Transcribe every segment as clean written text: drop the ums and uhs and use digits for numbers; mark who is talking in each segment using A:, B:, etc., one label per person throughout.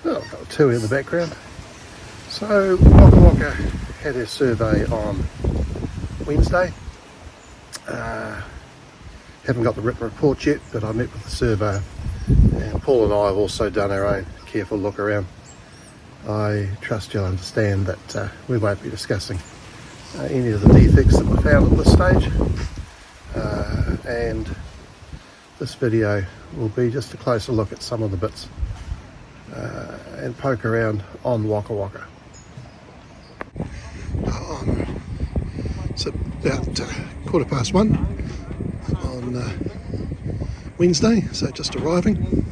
A: Oh, I've got a tui in the background. So WAKAWAKA had their survey on Wednesday. Haven't got the written report yet, but I met with the surveyor, and Paul and I have also done our own careful look around. I trust you'll understand that we won't be discussing any of the defects that were found at this stage, and this video will be just a closer look at some of the bits and poke around on WAKAWAKA. It's about 1:15 on Wednesday, so just arriving.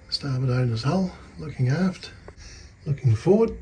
A: Starboard owner's hull, looking aft, looking forward.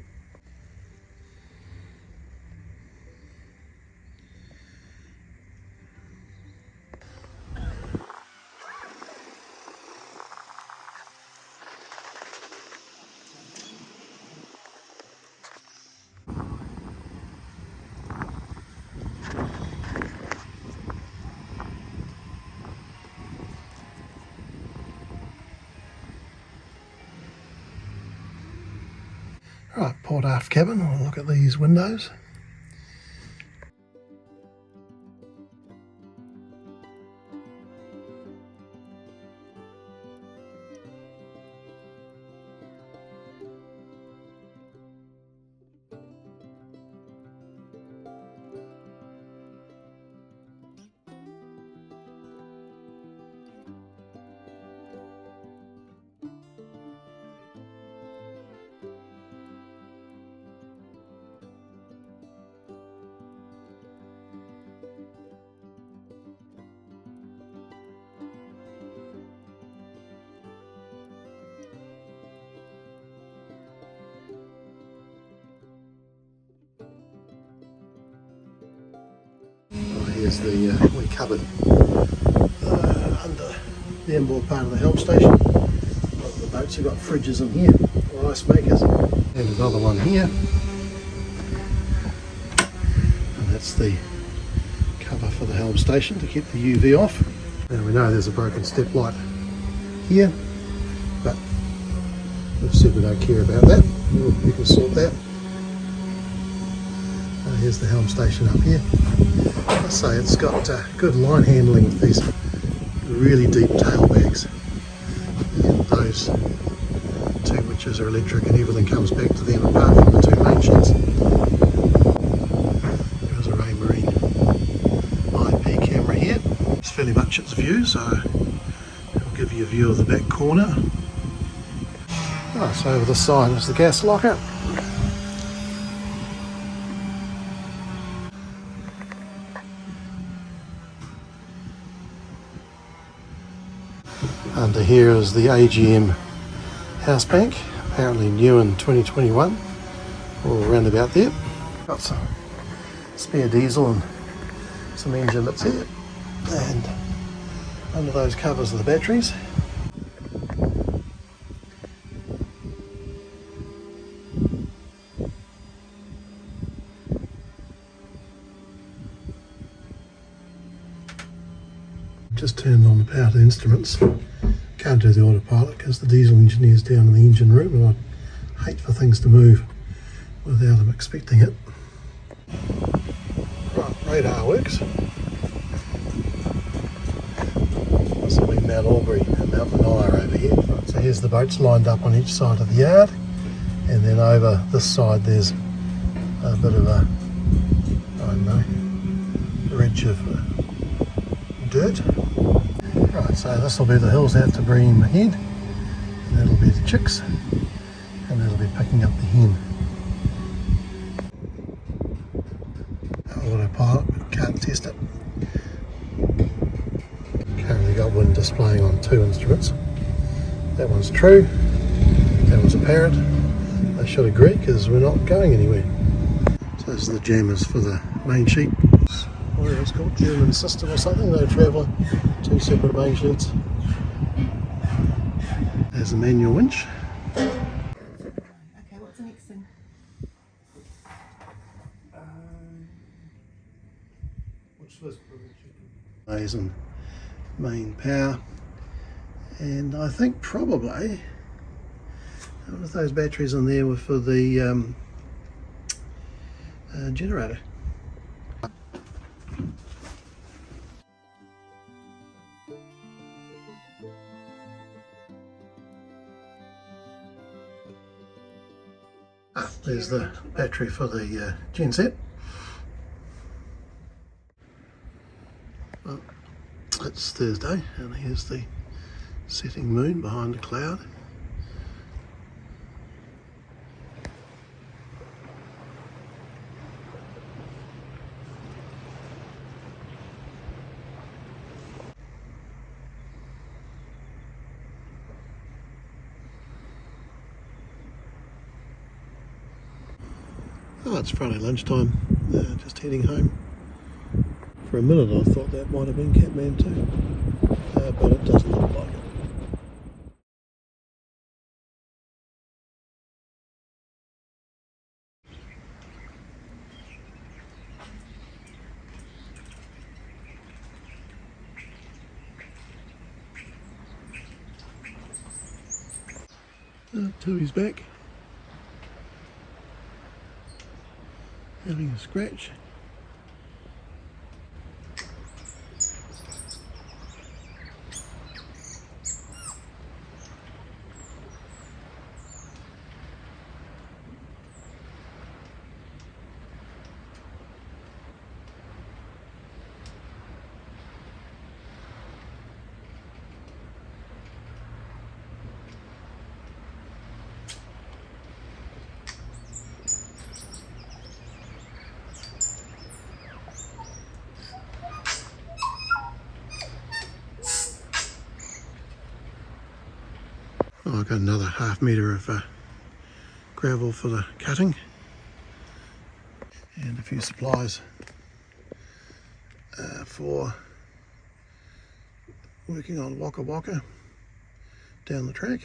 A: Right, port aft cabin, we'll look at these windows. Here's the wee cupboard under the inboard part of the helm station. The boats have got fridges in here, or ice makers, and another one here. And that's the cover for the helm station to keep the UV off. Now we know there's a broken step light here, but we've said we don't care about that. We can sort that. Here's the helm station up here. I say it's got good line handling with these really deep tail bags, and those two witches are electric and everything comes back to them apart from the two main sheds. There's a Whangārei Marina IP camera here. It's fairly much its view, so it'll give you a view of the back corner. So over the side is the gas locker. Under here is the AGM house bank, apparently new in 2021, or around about there. Got some spare diesel and some engine bits here, and under those covers are the batteries. Just turned on the power to the instruments. Can't do the autopilot because the diesel engineer's down in the engine room, and I'd hate for things to move without them expecting it. Right, radar works. This will be Mount Albury and Mount Whangārei over here. Right, so here's the boats lined up on each side of the yard, and then over this side there's a bit of a, I don't know, red edge of dirt. Right, so this will be the hills out to Bream Head, and that'll be the chicks, and that'll be picking up the hen. Autopilot, but can't test it. Currently got wind displaying on 2 instruments. That one's true, that one's a parrot. I should agree because we're not going anywhere. So this is the jammers for the main sheet. Whatever it's called, German system or something, no traveller, 2 separate main sheets. There's a manual winch.
B: Okay, what's the next thing?
A: Mains and main power, and I think probably one of those batteries in there were for the generator. There's the battery for the gen set. Well, it's Thursday and here's the setting moon behind the cloud. Oh, it's Friday lunchtime, just heading home. For a minute I thought that might have been CATMANTOO, but it doesn't look like it. Tooey's back, having a scratch. Oh, I've got another ½ metre of gravel for the cutting and a few supplies for working on WAKAWAKA down the track.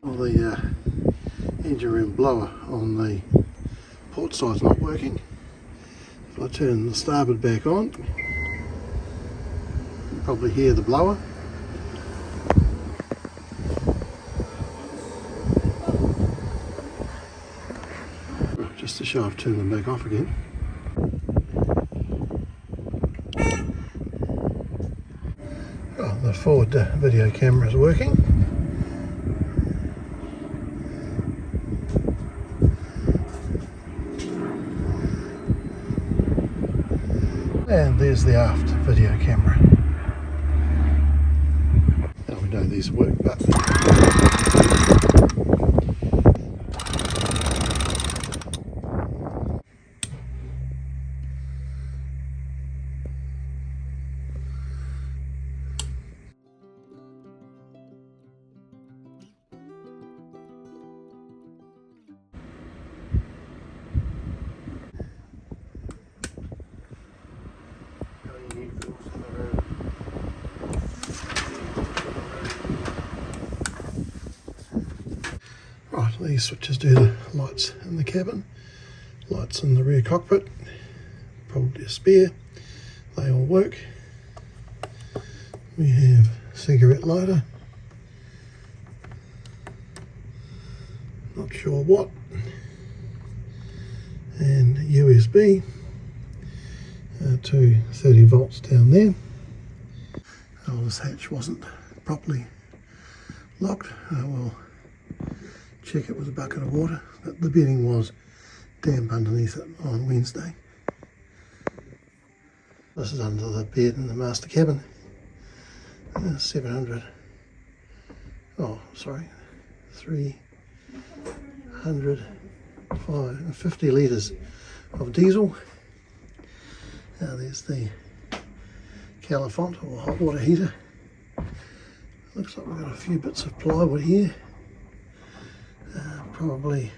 A: Well, the engine room blower on the port side is not working. If I turn the starboard back on, you can probably hear the blower. Just to show I've turned them back off again. Oh, the forward video camera is working. And there's the aft video camera. Now we know these work, but right, these switches do the lights in the cabin, lights in the rear cockpit, probably a spare, they all work. We have cigarette lighter, not sure what, and USB to 30 volts down there. Oh, this hatch wasn't properly locked. We'll check it with a bucket of water, but the bedding was damp underneath it on Wednesday. This is under the bed in the master cabin. 350 litres of diesel. Now there's the Califont or hot water heater. Looks like we've got a few bits of plywood here. Probably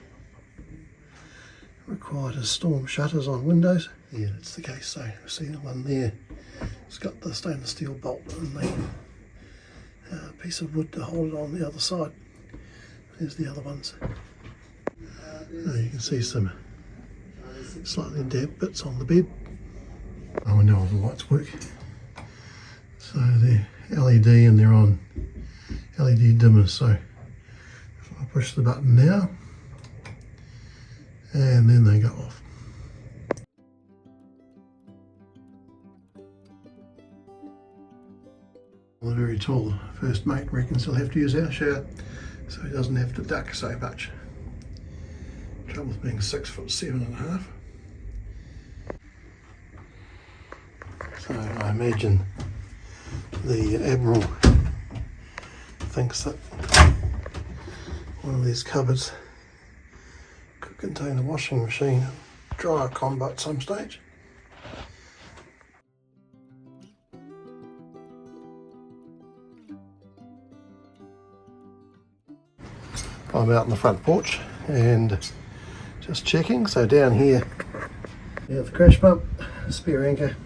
A: required as storm shutters on windows. Yeah, that's the case. So see the one there, it's got the stainless steel bolt and the piece of wood to hold it on the other side. There's the other ones. Now you can see some slightly damp bits on the bed. Oh, I know all the lights work. So they're LED and they're on LED dimmers. So if I push the button now, and then they go off. The very tall first mate reckons he'll have to use our shower so he doesn't have to duck so much. Trouble with being 6'7.5". So I imagine the Admiral thinks that one of these cupboards could contain a washing machine and dryer combo at some stage. I'm out in the front porch and just checking. So down here we have the crash pump, spare anchor,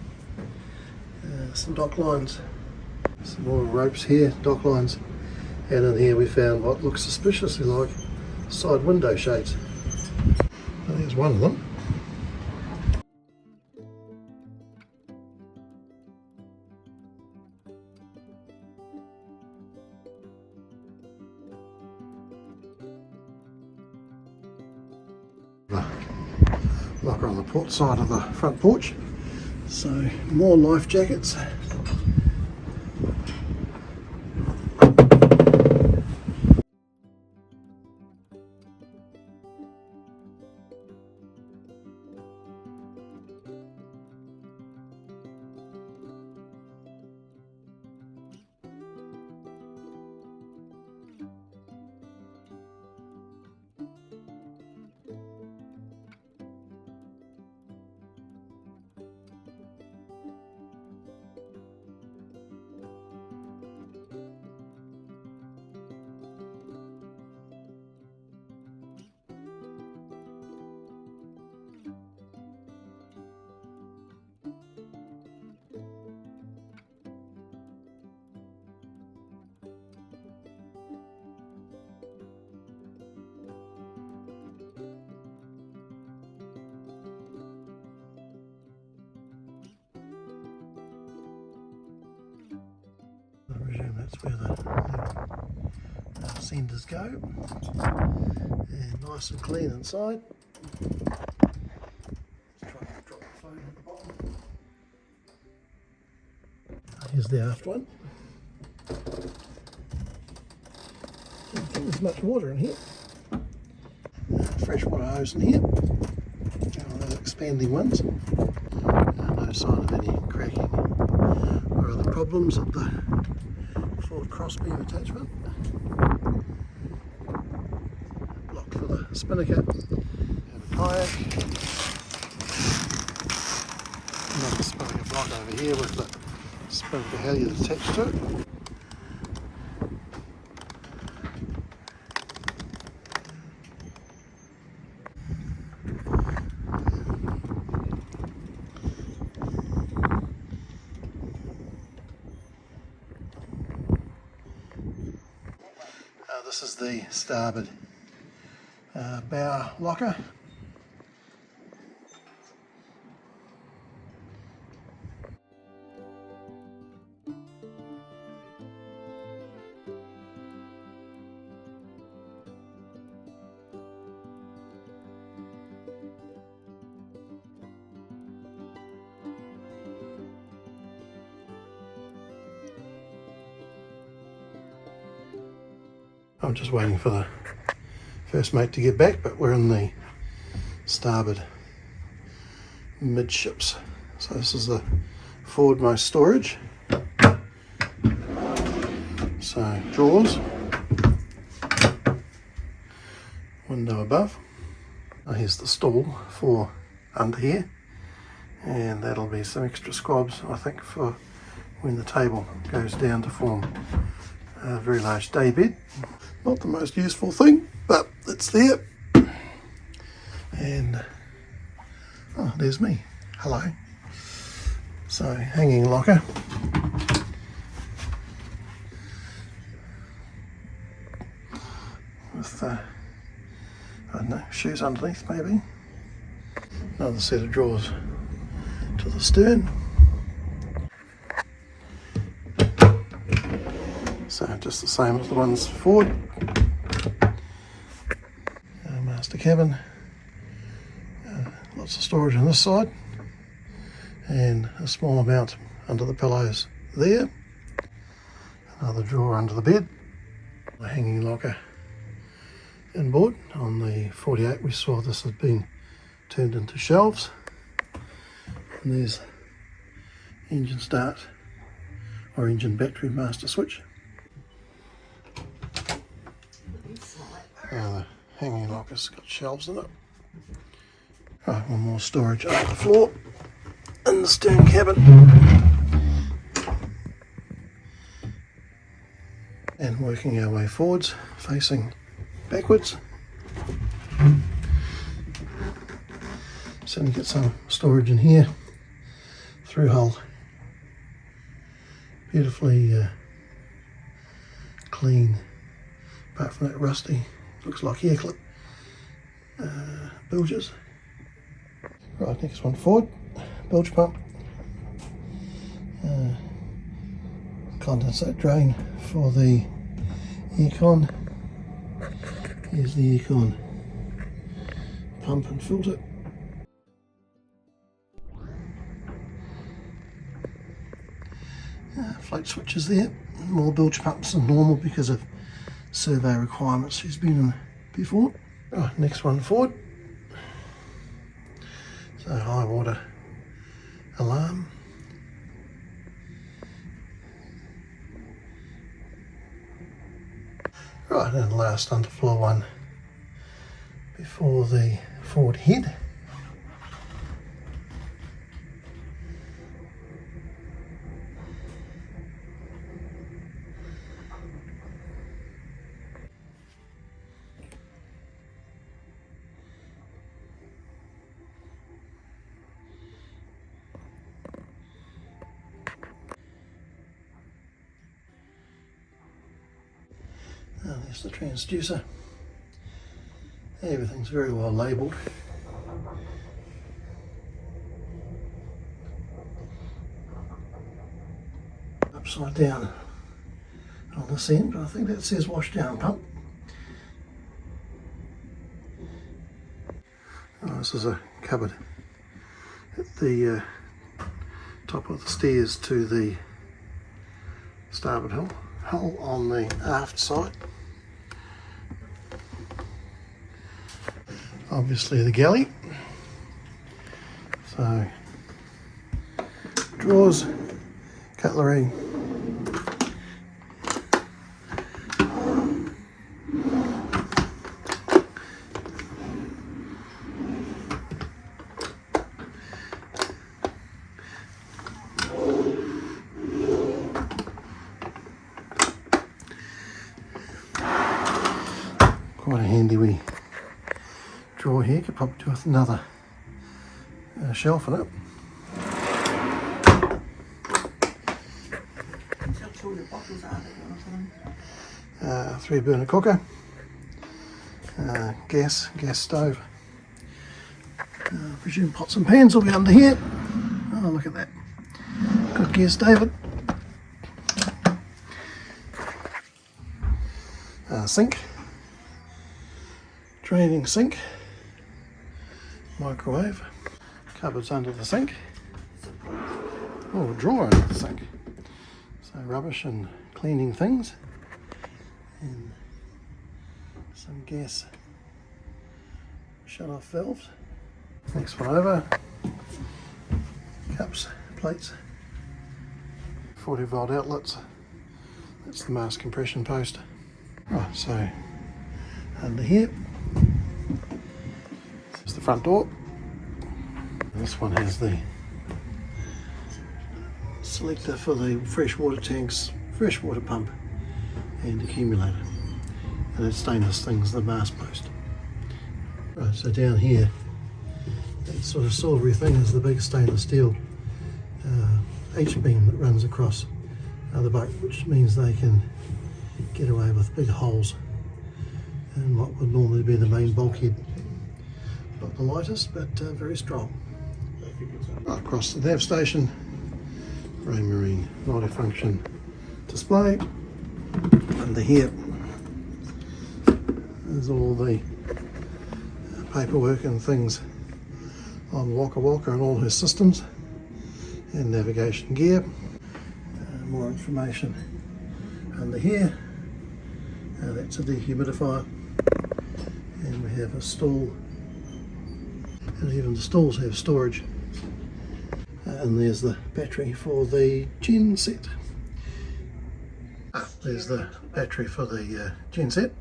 A: some dock lines, some more ropes here, dock lines, and in here we found what looks suspiciously like side window shades. Well, there's one of them. Locker on the port side of the front porch. So more life jackets. that's where the senders go, and nice and clean inside. Let's try and drop the phone at the bottom. Here's the aft one. Don't think there's much water in here. Fresh water hose in here. Those expanding ones. No sign of any cracking or other problems at the forward crossbeam attachment. Block for the spinnaker and a kayak. Another spinnaker block over here with the spinnaker halyard attached to it. This is the starboard bow locker. I'm just waiting for the first mate to get back, but we're in the starboard midships. So this is the forwardmost storage. So drawers, window above. Here's the stall for under here, and that'll be some extra squabs, I think, for when the table goes down to form a very large day bed. Not the most useful thing, but it's there. And oh, there's me. Hello. So hanging locker. With I don't know, shoes underneath maybe. Another set of drawers to the stern. So just the same as the ones forward. Master cabin. Lots of storage on this side. And a small amount under the pillows there. Another drawer under the bed. The hanging locker inboard. On the 48 we saw this had been turned into shelves. And there's engine start or engine battery master switch. The hanging locker's got shelves in it. Right, one more storage under the floor in the stern cabin. And working our way forwards, facing backwards. So we get some storage in here. Through hull. Beautifully clean, apart from that rusty, looks like hair clip bilges. Right, next one forward, bilge pump, condensate drain for the aircon. Here's the aircon pump and filter. Float switches there, more bilge pumps than normal because of survey requirements she's been in before. Right, next one forward. So high water alarm. Right, and last underfloor one before the forward head. There's the transducer. Everything's very well labelled. Upside down on this end, but I think that says wash down pump. Oh, this is a cupboard at the top of the stairs to the starboard hull on the aft side. Obviously the galley. So drawers, cutlery, quite a handy wee drawer here. Could probably do with another shelf in it. Three burner cooker, gas stove. I presume pots and pans will be under here. Oh, look at that. Good guess, David. Sink, draining sink, microwave, cupboards under the sink. Oh, a drawer under the sink. So rubbish and cleaning things. And some gas shut off valves. Next one over, cups, plates, 40 volt outlets. That's the mast compression post. Right, so under here is the front door. And this one has the selector for the freshwater tanks, freshwater pump and accumulator, and it's stainless things, the mast post. Right, so down here, that sort of silvery thing is the big stainless steel H-beam that runs across the boat, which means they can get away with big holes in what would normally be the main bulkhead. Not the lightest, but very strong. Right, across the nav station, Whangārei multifunction display. Under here is all the paperwork and things on WAKAWAKA and all her systems and navigation gear. More information under here. That's a dehumidifier, and we have a stall, and even the stalls have storage. And there's the battery for the gen set. There's the battery for the gen set.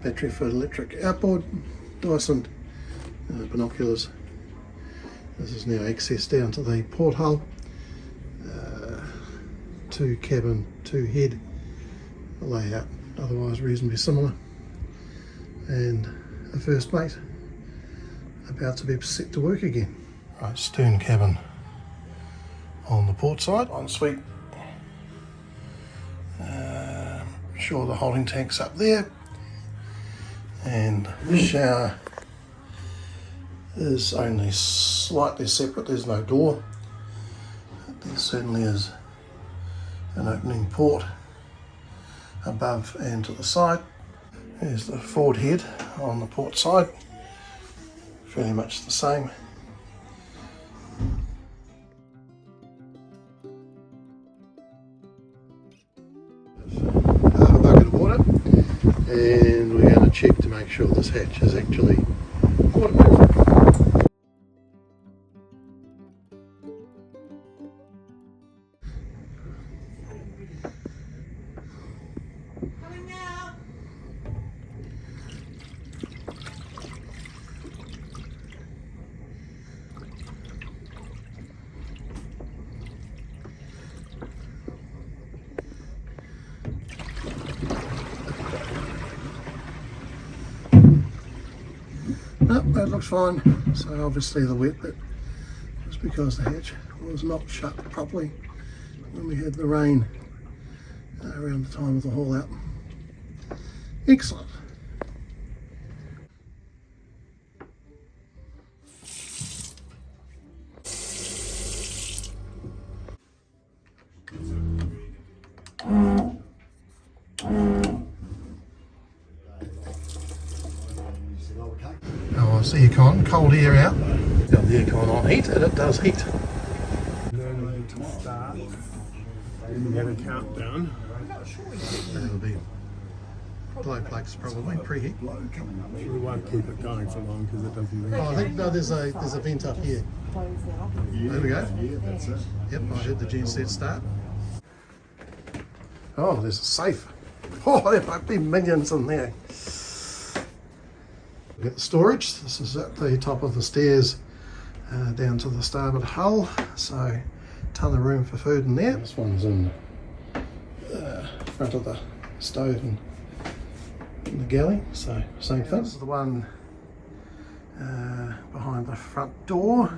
A: Battery for electric outboard, Dyson binoculars. This is now access down to the port hull. 2 cabin, 2 head layout, otherwise reasonably similar. And a first mate about to be set to work again. Right, stern cabin on the port side, ensuite. Sure, the holding tank's up there, and the shower is only slightly separate. There's no door. There certainly is an opening port above and to the side. There's the forward head on the port side, fairly much the same. Half a bucket of water, and we're going to check to make sure this hatch is actually waterproof. No, that looks fine. So obviously the wet bit was because the hatch was not shut properly when we had the rain around the time of the haul out. Excellent. nice aircon, cold air out. Got the aircon on heat, and it does heat.
C: Learning to start. We have a countdown.
A: That'll be blow plugs probably, preheat.
C: We won't keep it going for long because it doesn't
A: Oh, I think no, there's a vent up here. There we go. Yep, I heard the gen set start. Oh, there's a safe. Oh, there might be millions in there. We've got the storage. This is at the top of the stairs down to the starboard hull. So, ton of room for food in there. This one's in front of the stove and in the galley. So, same thing. This is the one behind the front door.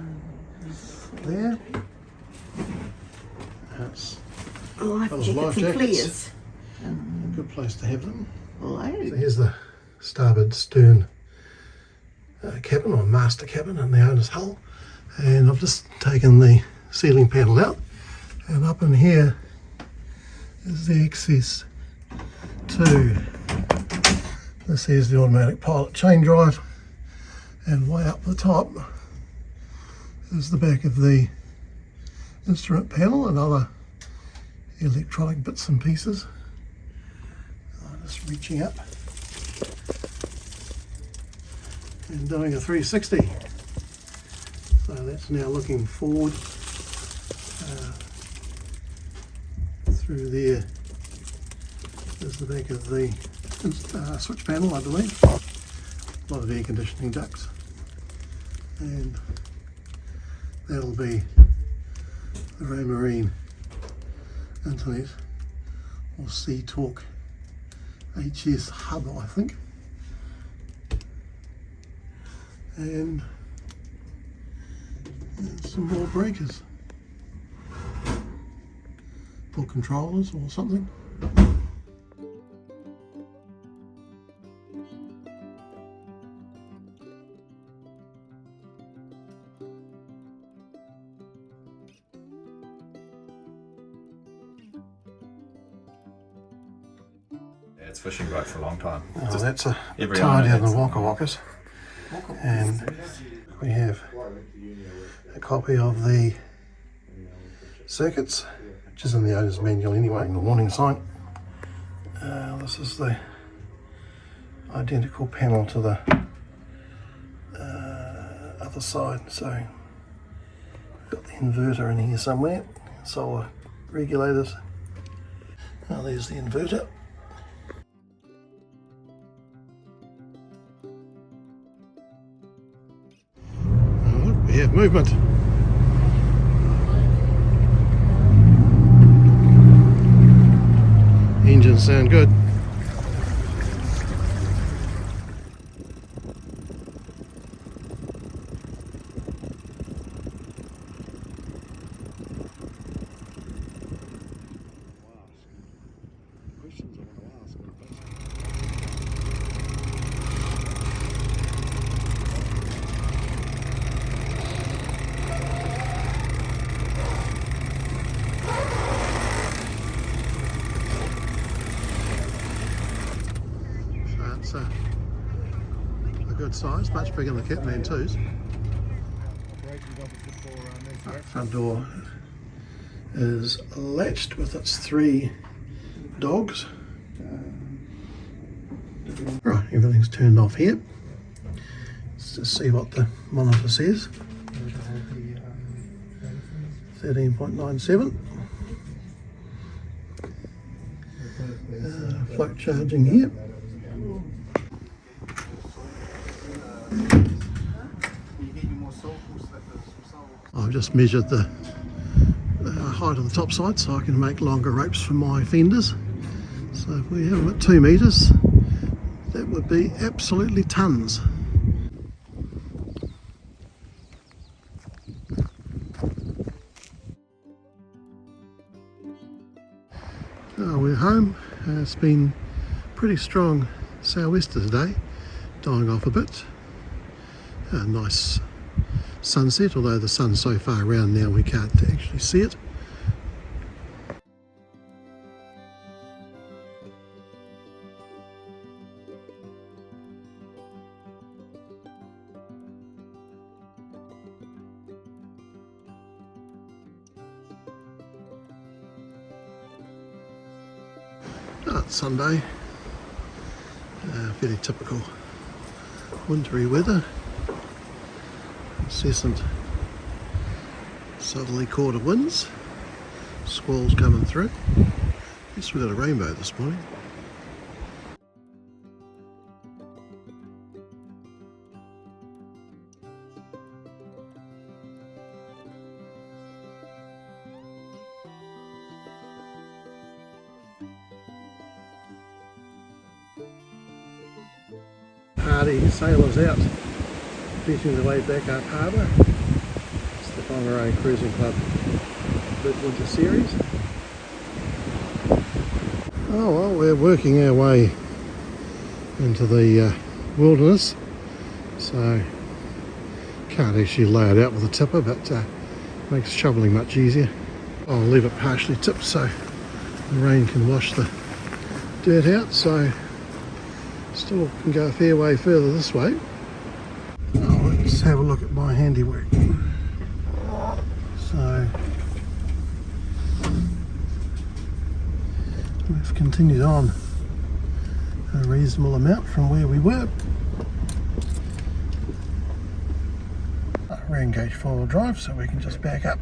A: There. That's
B: Life
A: full of
B: jackets
A: life
B: and
A: jackets.
B: flares.
A: A good place to have them.
B: Hello.
A: So here's the starboard stern cabin, or master cabin, in the owner's hull. And I've just taken the ceiling panel out, and up in here is the access to, this is the automatic pilot chain drive, and way up the top is the back of the instrument panel and other electronic bits and pieces. I'm just reaching up and doing a 360. So that's now looking forward through there. There's the back of the switch panel, I believe. A lot of air conditioning ducts, and that'll be the Whangārei Internet or Sea Talk HS hub, I think. And some more breakers for controllers or something.
D: It's fishing boat for a long time.
A: Oh, that's a
D: every
A: tie
D: owner
A: down the
D: needs-
A: WAKAWAKAs. And we have a copy of the circuits, which is in the owner's manual anyway, and the warning sign. This is the identical panel to the other side, so we've got the inverter in here somewhere, solar regulators. Oh, there's the inverter. Oh, look, we have movement. Engines sound good. It's a good size, much bigger than the CATMANTOOs. Front door is latched with its 3 dogs. Right, everything's turned off here. Let's just see what the monitor says. 13.97. Float charging here. I've just measured the height of the top side so I can make longer ropes for my fenders. So if we have them at 2 metres, that would be absolutely tons. Oh, we're home. It's been pretty strong sou'wester today, dying off a bit. A nice sunset, although the sun's so far around now we can't actually see it. Sunday. Fairly typical wintry weather. Incessant southerly quarter winds. Squalls coming through. Guess we got a rainbow this morning. Hardy sailors out fishing their way back up harbour. It's the Whangārei Cruising Club Midwinter Series. Oh well, we're working our way into the wilderness, so can't actually lay it out with a tipper, but makes shoveling much easier. I'll leave it partially tipped so the rain can wash the dirt out, so still can go a fair way further this way. Oh, let's have a look at my handiwork. So we've continued on a reasonable amount from where we were. Rear engage 4-wheel drive so we can just back up